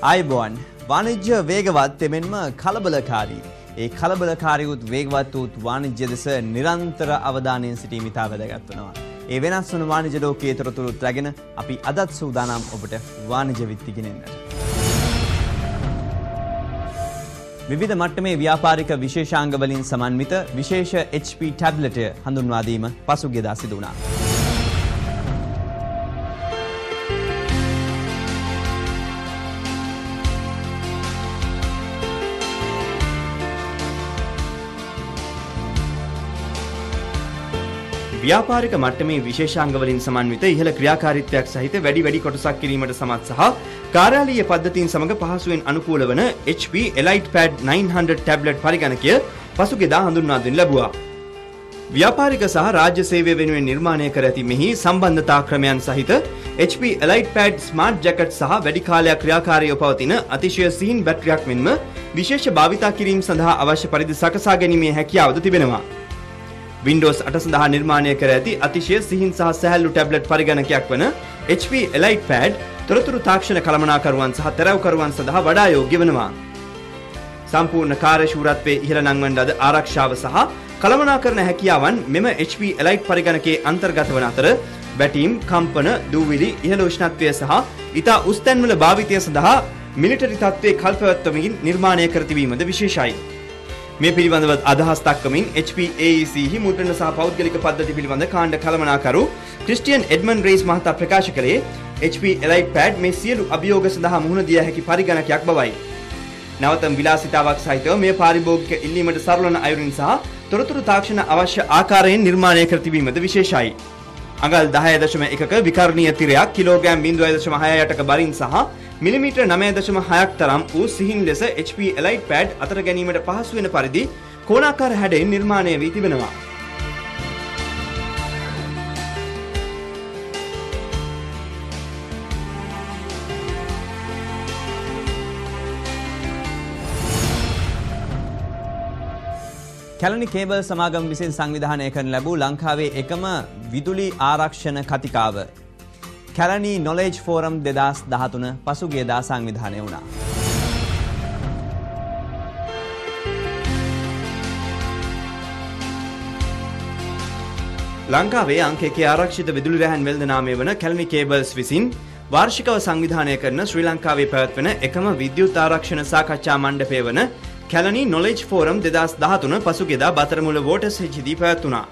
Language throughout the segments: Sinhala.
ආයුබෝවන් වාණිජ්‍ය වේගවත් තෙමෙන්ම කලබලකාරී. ඒ කලබලකාරී වූ වේගවත් වූ වාණිජ්‍ය දෙස නිරන්තර අවධානයෙන් සිටීම ඉතා වැදගත් වෙනවා. ඒ වෙනස් වන වාණිජ්‍ය ලෝකයේ තොරතුරු රැගෙන අපි අදත් සූදානම් ඔබට වාණිජ්‍ය විත්ති ගෙනෙන්නට. විවිධ මට්ටමේ ව්‍යාපාරික විශේෂාංග වලින් සමන්විත විශේෂ HP ටැබ්ලටය හඳුන්වා දීම පසුගියදා සිදු වුණා. ව්‍යාපාරික මට්ටමේ විශේෂාංග වලින් සමන්විත ඉහළ ක්‍රියාකාරීත්වයක් සහිත වැඩි කොටසක් කිරීමට සමත් සහ කාර්යාලීය පද්ධතීන් සමග පහසුවෙන් අනුකූල වන HP ElitePad 900 ටැබ්ලට් පරිගණකය පසුගියදා හඳුන්වා දෙනු ලැබුවා. ව්‍යාපාරික සහ රාජ්‍ය සේවය වෙනුවෙන් නිර්මාණය කර ඇති මෙහි සම්බන්ධතා ක්‍රමයන් සහිත HP ElitePad Smart Jacket සහ වැඩි කාලයක් ක්‍රියාකාරීව පවතින අතිශය සිහින් බැටරියක් මෙන්ම විශේෂ භාවිතා කිරීම සඳහා අවශ්‍ය පරිදි සකසා ගැනීමේ හැකියාවද තිබෙනවා. Windows 8 සඳහා නිර්මාණය කර ඇති අතිශය සිහින් සහ සැහැල්ලු ටැබ්ලට් පරිගණකයක් වන HP ElitePad තොරතුරු තාක්ෂණ කළමනාකරුවන් සහ තැරැව්කරුවන් සඳහා වඩා යෝග්‍ය වෙනවා. සම්පූර්ණ කාර්යශූරත්වයේ ඉහළ නංවන ලද ආරක්ෂාව සහ කළමනාකරණ හැකියාවන් මෙම HP Elite පරිගණකයේ අන්තර්ගත වන අතර බැටීම්, කම්පන, දූවිලි, ඉහළ උෂ්ණත්වය සහ ඉතා උස් තැන්වල භාවිතය සඳහා මිලිටරි තත්ත්වයේ කල්පවත්වමින් නිර්මාණය කර තිබීමද විශේෂයි. මේ පිළිබඳව අදහස් දක්වමින් HP AEC හි මුද්‍රණ සහ පෞද්ගලික පද්ධති පිළිබඳ කාණ්ඩ කළමනාකරු ක්‍රිස්ටියන් එඩ්මන්ඩ් රේස් මහතා ප්‍රකාශ කළේ HP ElitePad මේ සියලු අභියෝග සඳහා මුහුණ දිය හැකි පරිගණකයක් බවයි. නවතම විලාසිතාවක් සහිතව මේ පාරිභෝගික ඉල්ලීමට සරලවන අයුරින් සහ තොරතුරු තාක්ෂණ අවශ්‍ය ආකාරයෙන් නිර්මාණය කර තිබීමද විශේෂයි. අඟල් 10.1ක විකර්ණීය තිරයක් කිලෝග්‍රෑම් 0.68ක බරින් සහ මිලිමීටර් 9.6ක් තරම් වූ සිහින් ලෙස HP ElitePad අතර ගැනීමට පහසු වෙන පරිදි කෝණාකාර හැඩයෙන් නිර්මාණය වී තිබෙනවා. කැලණි කේබල් සමාගම විසින් සංවිධානය කරන ලැබූ ලංකාවේ එකම විදුලි ආරක්ෂණ කතිකාව කැලණි Knowledge Forum 2013 පසුගියදා සංවිධානය වුණා. ලංකාවේ අංක 1 ආරක්ෂිත විදුලි රැහැන් වෙළඳ නාමය වන කැලණි කේබල්ස් විසින් වාර්ෂිකව සංවිධානය කරන ශ්‍රී ලංකාවේ පැවැත්වෙන එකම විද්‍යුත් ආරක්ෂණ සාකච්ඡා මණ්ඩපය වන කැලණි Knowledge Forum 2013 පසුගියදා බතරමුල වෝටර්ස් හිදී පැවැත්වුණා.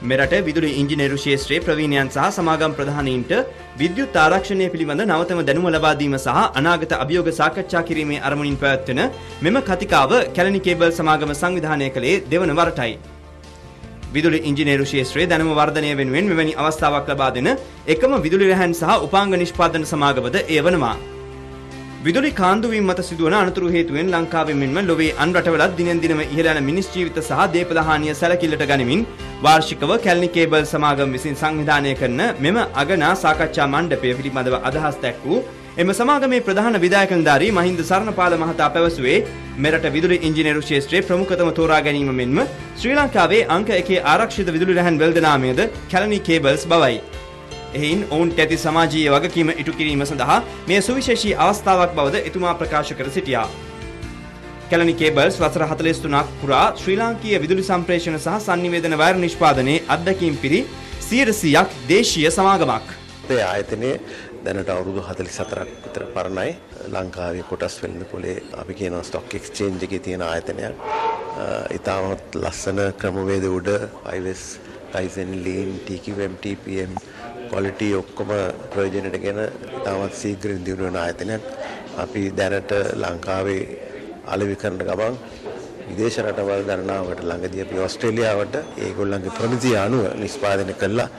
මෙරට විදුලි ඉංජිනේරු ක්ෂේත්‍රයේ ප්‍රවීණයන් සහ සමාගම් ප්‍රධානීන්ට විද්‍යුත් ආරක්ෂණය පිළිබඳ නවතම දැනුම ලබා දීම සහ අනාගත අභියෝග සාකච්ඡා කිරීමේ අරමුණින් පැවැත්වෙන මෙම කතිකාව කැලණි කේබල් සමාගම සංවිධානය කළේ දෙවන වරටයි. විදුලි ඉංජිනේරු ක්ෂේත්‍රයේ දැනුම වර්ධනය වෙනුවෙන් මෙවැනි අවස්ථාවක් ලබා දෙන එකම විදුලි රැහැන් සහ උපාංග නිෂ්පාදන සමාගමද එය වනවා. විදුලි කාන්දු වීම මත සිදුවන අනතුරු හේතුවෙන් ලංකාවේ මෙන්ම ලොවේ අන් රටවලත් දිනෙන් දිනම ඉහළ යන මිනිස් ජීවිත සහ දේපල හානිය සැලකිල්ලට ගනිමින් වාර්ෂිකව කැලණි කේබල් සමාගම විසින් සංවිධානය කරන මෙම අගනා සාකච්ඡා මණ්ඩපය පිළිබඳව අදහස් දැක්වූ එම සමාගමේ ප්‍රධාන විධායක නිලධාරී මහින්ද සරණපාල මහතා පැවසුවේ මෙරට විදුලි ඉංජිනේරු ක්ෂේත්‍රයේ ප්‍රමුඛතම තෝරා ගැනීම මෙන්ම ශ්‍රී ලංකාවේ අංක 1 ආරක්ෂිත විදුලි රැහැන් වෙළඳ නාමයද කැලණි කේබල්ස් බවයි. එයින් ඔවුන්ට ඇති සමාජීය වගකීම ඉටු කිරීම සඳහා මේ සුවිශේෂී අවස්ථාවක් බවද එතුමා ප්‍රකාශ කර සිටියා. කැලණි කේබල්ස් වසර 43ක් පුරා ශ්‍රී ලාංකීය විදුලි සම්ප්‍රේෂණ සහ sannivedana වෛර නිෂ්පාදනයේ අත්දැකීම් පිරි 100%ක් දේශීය සමාගමක්. මේ ආයතනයේ දැනට අවුරුදු 44ක් විතර පරණයි. ලංකාවේ කොටස් වෙළඳ පොලේ අපි කියන ස්ටොක් එක්ස්චේන්ජ් එකේ තියෙන ආයතනයක්. ඉතාමත් ලස්සන ක්‍රමවේද උඩ IWS, Kaizen, Lean, TQM, TPM quality ඔක්කොම ප්‍රයෝජනටගෙන ඉතාමත් ශීඝ්‍රයෙන් දියුණු වෙන ආයතනයක්. අපි දැනට ලංකාවේ අලෙවි කරන ගමන් විදේශ රටවල් ගණනාවකට ළඟදී අපි ඕස්ට්‍රේලියාවට ඒගොල්ලන්ගේ ප්‍රමිතිය අනුව නිෂ්පාදනය කළා.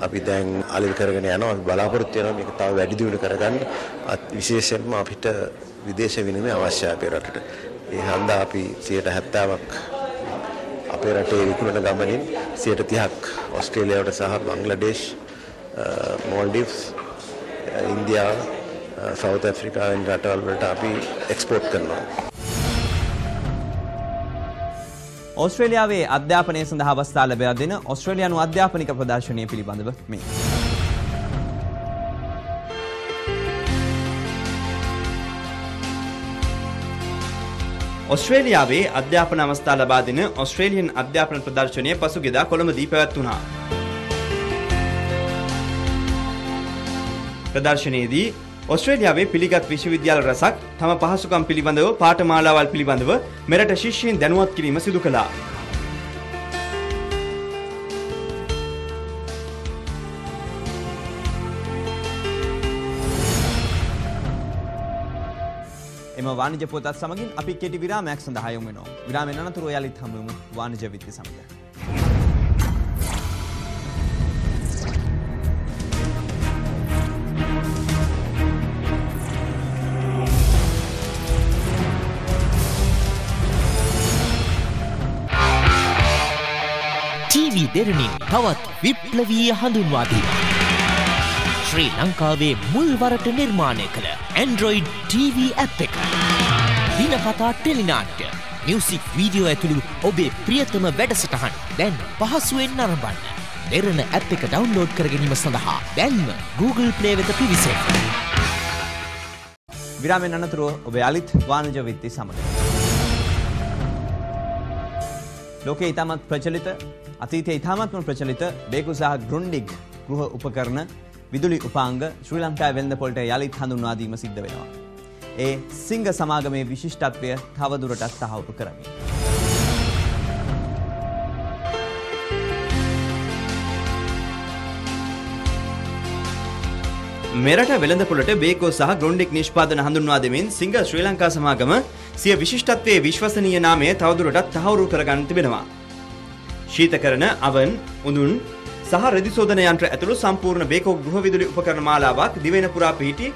අපි දැන් අලෙවි කරගෙන යනවා. අපි බලාපොරොත්තු වෙනවා මේක තව වැඩි දියුණු කරගන්න. විශේෂයෙන්ම අපිට විදේශ විනිමය අවශ්‍යයි අපේ රටට. ඒ හන්දා අපි 70%ක් අපේ රටේ විකුණන ගමනින් 30%ක් ඕස්ට්‍රේලියාවට සහ Bangladesh, Maldives, India, South Africa and රටවල් වලට අපි එක්ස්පෝර්ට් කරනවා. ඕස්ට්‍රේලියාවේ අධ්‍යාපනය සඳහා අවස්ථා ලැබා දෙන ඕස්ට්‍රේලියානු අධ්‍යාපනික ප්‍රදර්ශනය පිළිබඳව මේ ඔස්ට්‍රේලියාවේ අධ්‍යාපන අවස්ථා ලබා දෙන ඔස්ට්‍රේලියන් අධ්‍යාපන ප්‍රදර්ශනය පසුගියදා කොළඹදී පැවැත්වුණා. ප්‍රදර්ශනයේදී ඔස්ට්‍රේලියාවේ පිළිගත් විශ්වවිද්‍යාල රැසක් තම පහසුකම් පිළිබඳව පාඨමාලාවල් පිළිබඳව මෙරට ශිෂ්‍යයන් දැනුවත් කිරීම සිදු කළා. එම වාණිජ පොතත් සමගින් අපි කෙටි විරාමයක් සඳහා යොමු වෙනවා. විරාමයෙන් අනතුරුව යලිත් හමුවෙමු වාණිජ විත්ති සමග. TV දෙරණින් තවත් විප්ලවීය හඳුන්වා දීම. ශ්‍රී ලංකාවේ මුල්වරට නිර්මාණය කළ Android TV app එක. දිනපතා ටෙලිනාට්‍ය, මියුසික් වීඩියෝ ඇතුළු ඔබේ ප්‍රියතම වැඩසටහන් දැන් පහසුවෙන් නරඹන්න. දෙරණ app එක ඩවුන්ලෝඩ් කර ගැනීම සඳහා දැන්ම Google Play වෙත පිවිසෙන්න. විරාමයෙන් අනතුරුව ඔබ යලිත් වාණිජ විත්ති සමග. ලෝකයේ ඉතාමත් ප්‍රචලිත අතීතයේ ඉතාමත්ම ප්‍රචලිත බේකු සහ ග්‍රුන්ඩිග් ගෘහ උපකරණ විදුලි උපාංග ශ්‍රී ලංකාවේ වෙළඳපොළට යලිත් හඳුන්වා දීම සිද්ධ වෙනවා. ඒ සිංග සමාගමේ විශිෂ්ටත්වය තවදුරටත් තහවුරු කරමින්. මෙරට වෙළඳපොළට බේකෝ සහ ග්‍රුන්ඩිග් නිෂ්පාදන හඳුන්වා දෙමින් සිංග ශ්‍රී ලංකා සමාගම සිය විශිෂ්ටත්වයේ විශ්වසනීය නාමය තවදුරටත් තහවුරු කරගන්න තිබෙනවා. ශීතකරණ, අවන්, උඳුන් සහ රෙදි සෝදන යන්ත්‍ර ඇතුළු සම්පූර්ණ බේකෝ ගෘහ විදුලි උපකරණ මාලාවක් දිවෙන පුරා පිහිටි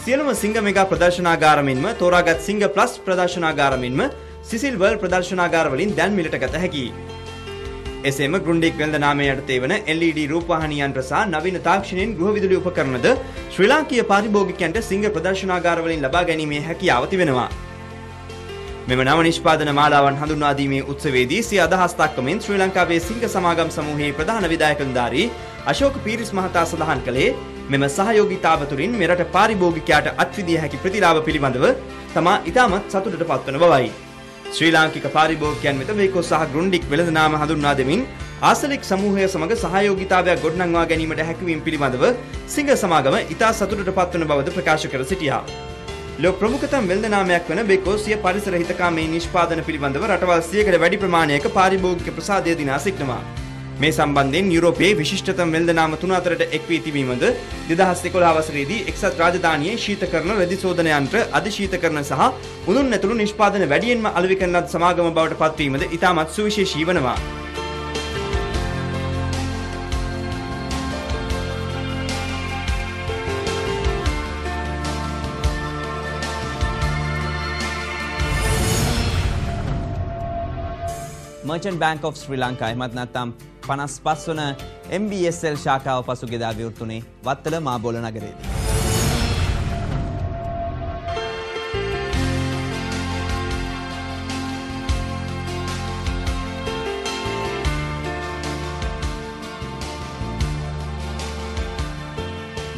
සියලුම සිංග මෙගා ප්‍රදර්ශනාගාර මෙන්ම තෝරාගත් සිංග ප්ලස් ප්‍රදර්ශනාගාර මෙන්ම සිසිල් වර්ල්ඩ් ප්‍රදර්ශනාගාර වලින් දැන් මිලට ගත හැකියි. එසේම ග්‍රුන්ඩිග් වෙළඳ නාමය යටතේ වන LED රූපවාහිනී යන්ත්‍ර සහ නවීන තාක්ෂණයෙන් ගෘහ විදුලි උපකරණද ශ්‍රී ලාංකීය පාරිභෝගිකයන්ට සිංග ප්‍රදර්ශනාගාර වලින් ලබා ගැනීමේ හැකියාව තිබෙනවා. මෙම නව නිෂ්පාදන මාලාවන් හඳුන්වා දීමේ උත්සවයේදී සිය අදහස් දක්වමින් ශ්‍රී ලංකාවේ සිංග සමාගම් සමූහයේ ප්‍රධාන විධායක නිලධාරී අශෝක පීරිස් මහතා සඳහන් කළේ මෙම සහයෝගීතාව තුළින් මෙරට පාරිභෝගිකයාට අත්විදිය හැකි ප්‍රතිලාභ පිළිබඳව තමා ඉතාමත් සතුටට පත්වන බවයි. ශ්‍රී ලාංකික පාරිභෝගිකයන් වෙත බේකෝ සහ ග්‍රුන්ඩිග් වෙළඳ නාම හඳුන්වා දෙමින් ආසලික් සමූහය සමග සහයෝගීතාවයක් ගොඩනංවා ගැනීමට හැකියවීම පිළිබඳව සිංග සමාගම ඉතා සතුටට පත්වන බවද ප්‍රකාශ කර සිටියා. ලෝක ප්‍රමුඛතම වෙළඳ නාමයක් වන බේකෝ සිය පරිසර හිතකාමී නිෂ්පාදන පිළිබඳව රටවල් 100කට වැඩි ප්‍රමාණයක පාරිභෝගික ප්‍රසාදය දිනා සිටිනවා. මේ සම්බන්ධයෙන් යුරෝපයේ විශිෂ්ටතම වෙළඳ නාම 3-4ට එක් වී තිබීමද 2011 වසරේදී එක්සත් රාජධානියේ ශීතකරණ, රෙදි සෝදන යන්ත්‍ර, අධිශීතකරණ සහ උණුන් ඇතුළු නිෂ්පාදන වැඩියෙන්ම අලෙවි කරන ලද සමාගම බවට පත්වීමද ඉතාමත් සුවිශේෂී වනවා. Merchant Bank of Sri Lanka එමත් නැත්නම් 55 වන MBSL ශාඛාව පසුගියදා විවෘතුනේ වත්තල මාබෝල නගරයේදී.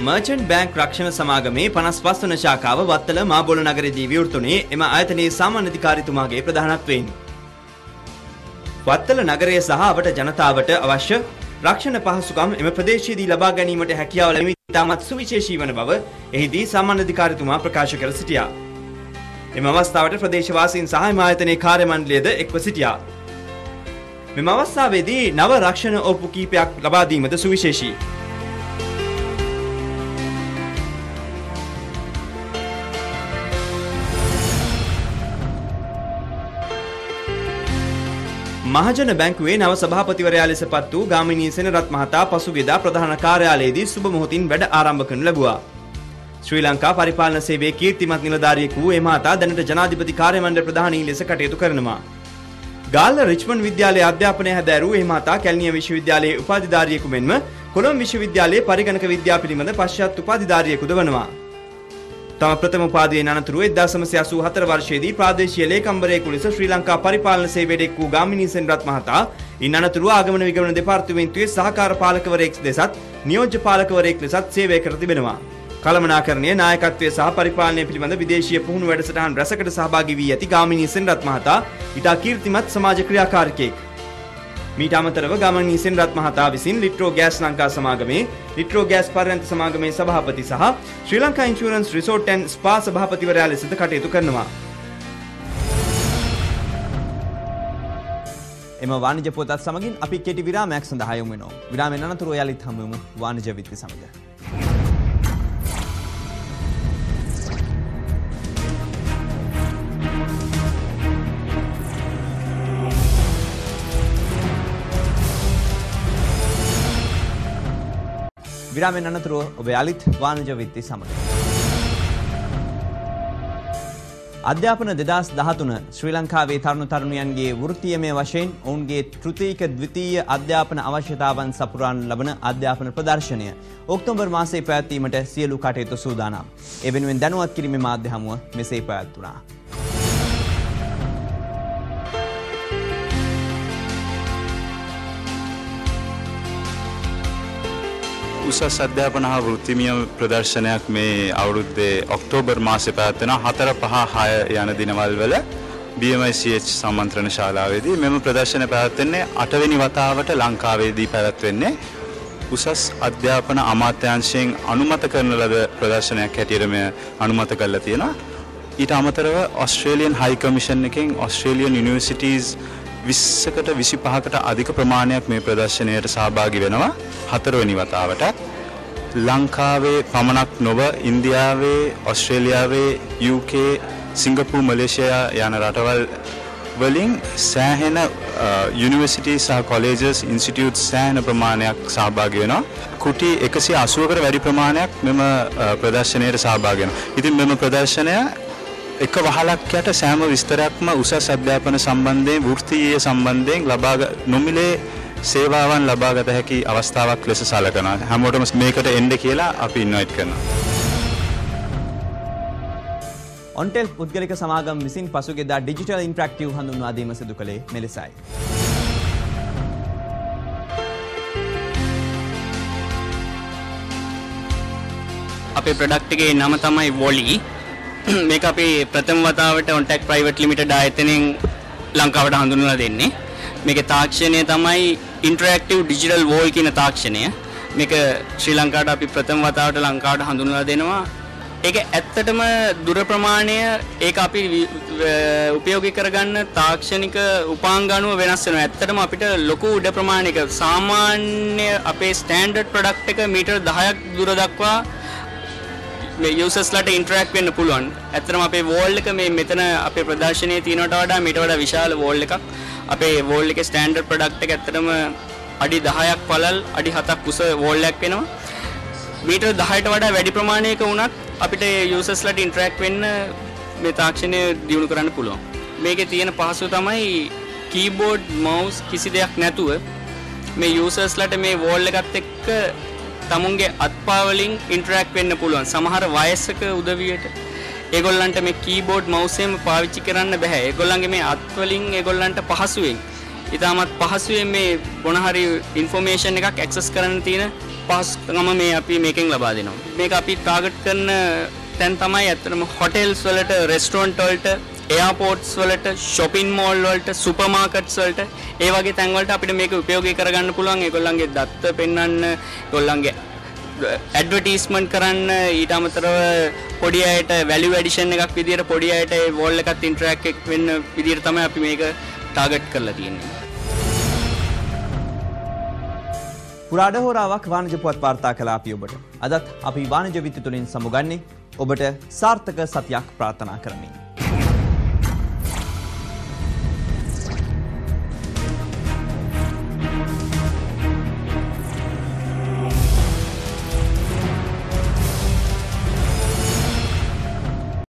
Merchant Bank රක්ෂණ සමාගමේ 55 වන ශාඛාව වත්තල මාබෝල නගරයේදී විවෘතුනේ එම ආයතනයේ සාමාන්‍ය අධිකාරීතුමාගේ ප්‍රධානත්වයෙන්. වත්තල නගරය සහ අවට ජනතාවට අවශ්‍ය රක්ෂණ පහසුකම් එම ප්‍රදේශයේදී ලබා ගැනීමට හැකියාව ලැබීම ඉතාමත් සුවිශේෂී වන බව එහිදී සාමාන්‍ය අධිකාරීතුමා ප්‍රකාශ කර සිටියා. එම අවස්ථාවට ප්‍රදේශවාසීන් සහ එම ආයතනයේ කාර්ය මණ්ඩලයද එක්ව සිටියා. මෙම අවස්ථාවේදී නව රක්ෂණ ඔප්පු කීපයක් ලබා දීමද සුවිශේෂී. මහජන බැංකුවේ නව සභාපතිවරයා ලෙස පත් වූ ගාමිණී සෙනරත් මහතා පසුගියදා ප්‍රධාන කාර්යාලයේදී සුබ මොහොතින් වැඩ ආරම්භ කරනු ලැබුවා. ශ්‍රී ලංකා පරිපාලන සේවයේ කීර්තිමත් නිලධාරියෙකු වූ එම මහතා දැනට ජනාධිපති කාර්ය මණ්ඩල ප්‍රධානී ලෙස කටයුතු කරනවා. ගාල්ල රිච්මන්ඩ් විද්‍යාලයේ අධ්‍යාපනය හැදෑරූ එම මහතා කැලණිය විශ්වවිද්‍යාලයේ උපාධිධාරියෙකු මෙන්ම කොළඹ විශ්වවිද්‍යාලයේ පරිගණක විද්‍යාව පිළිබඳ පශ්චාත් උපාධිධාරියෙකුද වනවා. තම ප්‍රථම උපාධියෙන් අනතුරුව 1984 වර්ෂයේදී ප්‍රාදේශීය ලේකම්වරයෙකු ලෙස ශ්‍රී ලංකා පරිපාලන සේවයට එක් වූ ගාමිණී සෙනරත් මහතා ඉන් අනතුරුව ආගමන විගමන දෙපාර්තමේන්තුවේ සහකාර පාලකවරයෙක් ලෙසත් නියෝජ්‍ය පාලකවරයෙක් ලෙසත් සේවය කර තිබෙනවා. කළමනාකරණයේ නායකත්වය සහ පරිපාලනය පිළිබඳ විදේශීය පුහුණු වැඩසටහන් රැසකට සහභාගී වී ඇති ගාමිණී සෙන්රත් මහතා ඉතා කීර්තිමත් සමාජ ක්‍රියාකාරිකයෙක්. මීට අමතරව ගාමිණී සෙන්රත් මහතා විසින් ලිට්‍රෝ ගෑස් ලංකා සමාගමේ ලිට්‍රෝ ගෑස් පර්යන්ත සමාගමේ සභාපති සහ ශ්‍රී ලංකා ඉන්ෂුරන්ස් රිසෝට් ඇන්ඩ් ස්පා සභාපතිවරයා ලෙසද කටයුතු කරනවා. එම වාණිජ පොතත් සමගින් අපි කෙටි විරාමයක් සඳහා යමු වෙනවා. විරාමයෙන් අනතුරුව යලිත් හමු වෙමු වාණිජ විත්ති සමග. විරාමයෙන් අනතුරුව ඔබ යලිත් වාණිජ විත්ති සමග. අධ්‍යාපන 2013 ශ්‍රී ලංකාවේ තරුණ තරුණියන්ගේ වෘත්තීයමය වශයෙන් ඔවුන්ගේ තෘතීයික ද්විතීය අධ්‍යාපන අවශ්‍යතාවන් සපුරාන ලබන අධ්‍යාපන ප්‍රදර්ශනය ඔක්තෝබර් මාසයේ පැවැත්වීමට සියලු කටයුතු සූදානම්. ඒ වෙනුවෙන් දැනුවත් කිරීමේ මාධ්‍ය හමුව මෙසේ පැවැත්වුණා. උසස් අධ්‍යාපන හා වෘත්තිමය ප්‍රදර්ශනයක් මේ අවුරුද්දේ ඔක්තෝබර් මාසයේ පැවැත්වෙන 4, 5, 6 යන දිනවල වල BMICH සම්මන්ත්‍රණ ශාලාවේදී මෙම ප්‍රදර්ශනය පැවැත්වෙන්නේ 8 වෙනි වතාවට ලංකාවේදී පැවැත්වෙන්නේ උසස් අධ්‍යාපන අමාත්‍යාංශයෙන් අනුමත කරන ලද ප්‍රදර්ශනයක් හැටියට මෙය අනුමත කරලා තියෙනවා. ඊට අමතරව ඔස්ට්‍රේලියන් හයි කමිෂන් එකෙන් ඔස්ට්‍රේලියන් යුනිවර්සිටීස් 20කට 25කට අධික ප්‍රමාණයක් මේ ප්‍රදර්ශනයට සහභාගී වෙනවා 4 වෙනි වතාවට. ලංකාවේ පමණක් නොව ඉන්දියාවේ, ඔස්ට්‍රේලියාවේ, UK, සිංගප්පූරු, මලේසියා යන රටවල් වලින් සෑහෙන යුනිවර්සිටි සහ කොලෙජස්, ඉන්ස්ටිටියුට්ස් සෑහෙන ප්‍රමාණයක් සහභාගී වෙනවා. කුටි 180කට වැඩි ප්‍රමාණයක් මෙම ප්‍රදර්ශනයට සහභාගී වෙනවා. ඉතින් මෙම ප්‍රදර්ශනය එක වහලක් යට සෑම විස්තරයක්ම උසස් අධ්‍යාපන සම්බන්ධයෙන් වෘත්තීය සම්බන්ධයෙන් නොමිලේ සේවාවන් ලබාගත හැකි අවස්ථාවක් ලෙස සැලකනවා. හැමෝටම මේකට එන්න කියලා අපි ඉන්වයිට් කරනවා. ඔන්ටෙල් පුද්ගලික සමාගම් විසින් පසුගියදා ඩිජිටල් ඉන්ටරැක්ටිව් හඳුන්වා දීම සිදු කළේ මෙලෙසයි. අපේ ප්‍රොඩක්ට් එකේ නම තමයි වොලි. මේක අපි ප්‍රථම වතාවට ඔන්ටැක් ප්‍රයිවට් ලිමිටඩ් ආයතනයෙන් ලංකාවට හඳුන්වලා දෙන්නේ. මේකේ තාක්ෂණය තමයි ඉන්ටරැක්ටිව් ඩිජිටල් වෝල් කියන තාක්ෂණය. මේක ශ්‍රී ලංකාවට අපි ප්‍රථම වතාවට ලංකාවට හඳුන්වලා දෙනවා. ඒක ඇත්තටම දුර ප්‍රමාණය ඒක අපි උපයෝගී කරගන්න තාක්ෂණික උපාංග අනුව වෙනස් වෙනවා. ඇත්තටම අපිට ලොකු උඩ ප්‍රමාණයක සාමාන්‍ය අපේ ස්ටෑන්ඩඩ් ප්‍රොඩක්ට් එක මීටර් 10ක් දුර දක්වා මේ යූසර්ස්ලාට ඉන්ටරැක්ට් වෙන්න පුළුවන්. ඇත්තටම අපේ වෝල් එක මේ මෙතන අපේ ප්‍රදර්ශනයේ තියෙනවට වඩා මීට වඩා විශාල වෝල් එකක්. අපේ වෝල් එකේ ස්ටෑන්ඩඩ් ප්‍රොඩක්ට් එක ඇත්තටම අඩි 10ක් පළල් අඩි 7ක් උස වෝල් එකක් වෙනවා. මීටර් 10ට වඩා වැඩි ප්‍රමාණයක වුණත් අපිට යූසර්ස්ලාට ඉන්ටරැක්ට් වෙන්න මේ තාක්ෂණය දියුණු කරන්න පුළුවන්. මේකේ තියෙන පහසුව තමයි කීබෝඩ්, මවුස් කිසි දෙයක් නැතුව මේ යූසර්ස්ලාට මේ වෝල් එකත් එක්ක තමුන්ගේ අත්පා වලින් ඉන්ටරැක්ට් වෙන්න පුළුවන්. සමහර වයසක උදවියට ඒගොල්ලන්ට මේ කීබෝඩ් මවුස් එකම පාවිච්චි කරන්න බෑ. ඒගොල්ලන්ගේ මේ අත් වලින් ඒගොල්ලන්ට පහසුවෙන් ඉතාමත් පහසුවෙන් මේ මොන හරි ඉන්ෆෝමේෂන් එකක් ඇක්සස් කරන්න තියෙන පහසුකම මේ අපි මේකෙන් ලබා දෙනවා. මේක අපි ටාගට් කරන තැන් තමයි ඇත්තටම හොටෙල්ස් වලට, රෙස්ටොරන්ට් වලට, එයාපෝර්ට්ස් වලට, shopping mall වලට, සුපර් මාකට්ස් වලට ඒ වගේ තැන් වලට අපිට මේක උපයෝගී කරගන්න පුළුවන්. ඒගොල්ලන්ගේ දත්ත පෙන්වන්න, ඒගොල්ලන්ගේ ඇඩ්වර්ටයිස්මන්ට් කරන්න, ඊට අමතරව පොඩි අයට වැලියු ඇඩිෂන් එකක් විදියට පොඩි අයට ඒ වෝල් එකත් ඉන්ටරැක්ට් වෙන්න විදියට තමයි අපි මේක ටාගට් කරලා තියෙන්නේ. පුරාඩ හෝරාවක් වාණිජ පුවත් වාර්තා කළා අපි ඔබට. අදත් අපි වාණිජ විත්ති තුලින් සමුගන්නේ ඔබට සාර්ථක සතියක් ප්‍රාර්ථනා කරමින්.